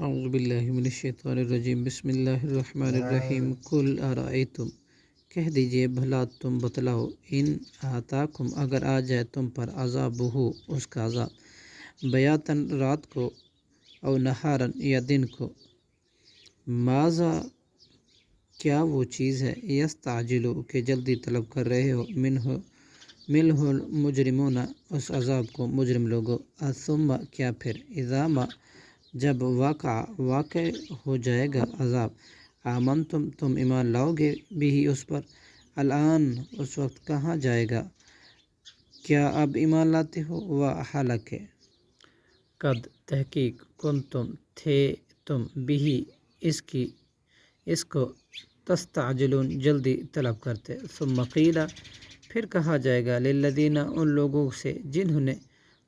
اعوذ باللہ من الشیطان الرجیم، بسم اللہ الرحمن الرحیم۔ قل ارأیتم، کہہ دیجئے بھلا تم بتلاؤ، ان آتاکم، اگر آ جائے تم پر عذابہ، اس کا عذاب، بیاتن، رات کو، او نہارن، یا دن کو، ماذا، کیا وہ چیز ہے، یستعجلو، کہ جلدی طلب کر رہے ہو، منہ المجرمون، اس عذاب کو مجرم لوگو، ثم، کیا پھر، اذا ما، جب واقع ہو جائے گا عذاب، آمنتم، تم ایمان لاؤ گے بھی اس پر، الآن، اس وقت کہاں جائے گا، کیا اب ایمان لاتے ہو، حالانکہ قد، تحقیق، کنتم، تھے تم، بھی، اس کو، تستعجلون، جلدی طلب کرتے، ثم قیل، پھر کہا جائے گا، للذین، ان لوگوں سے جنہوں نے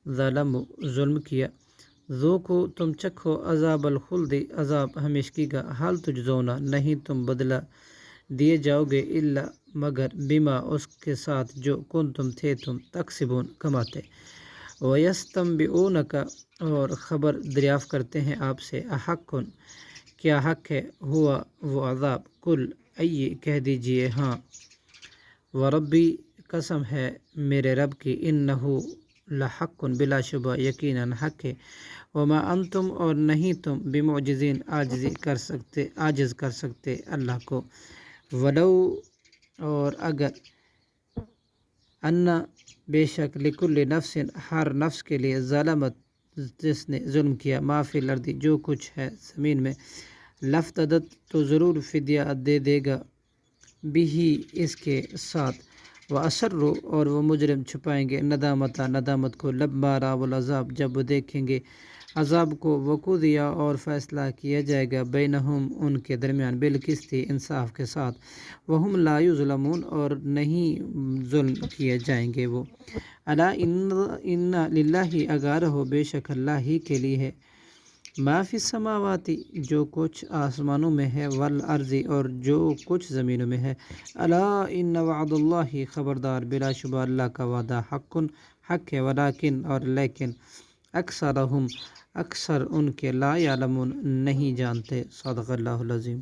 ظلموا، ظلم کیا، ذوقوا، تم چکھو، عذاب الخلد، عذاب ہمیشگی کا، حال تجزون، نہیں تم بدلہ دیے جاؤ گے، الا، مگر، بما، اس کے ساتھ جو کنتم، تھے تم، تکسبون، کماتے، وَيَسْتَنْبِئُونَكَ، اور خبر دریافت کرتے ہیں آپ سے، احق، کیا حق ہے، ہوا، وہ عذاب، قل، ائیے، کہہ دیجئے ہاں، وربی، قسم ہے میرے رب کی، انہو لحق، بلا شبہ، یقیناً حق ہے، وما انتم، اور نہیں تم، بمعجزین، عاجز کر سکتے اللہ کو، ولو، اور اگر، انا، بے شک، لکل نفس، ہر نفس کے لیے، ظلمت، جس نے ظلم کیا، ما فی الارض، جو کچھ ہے زمین میں، لفتدت، تو ضرور فدیہ دے گا، بھی، اس کے ساتھ، وَأَسَرُّوا، اور وہ مجرم چھپائیں گے، ندامت کو، لما رأوا العذاب، جب وہ دیکھیں گے عذاب کو، وقضی، اور فیصلہ کیا جائے گا، بینہم، ان کے درمیان، بالقسط، انصاف کے ساتھ، وہم لا یظلمون، اور نہیں ظلم کیے جائیں گے وہ، الا ان للہ، اگار ہو، بے شک اللہ ہی کے لیے ہے، ما فی السماوات، جو کچھ آسمانوں میں ہے، والارض، اور جو کچھ زمینوں میں ہے، الا ان وعد اللہ، خبردار، بلا شبہ اللہ کا وعدہ، حق ہے، ولکن، اور لیکن، اکثر ان کے، لا یعلمون، نہیں جانتے، صدق اللہ العظیم۔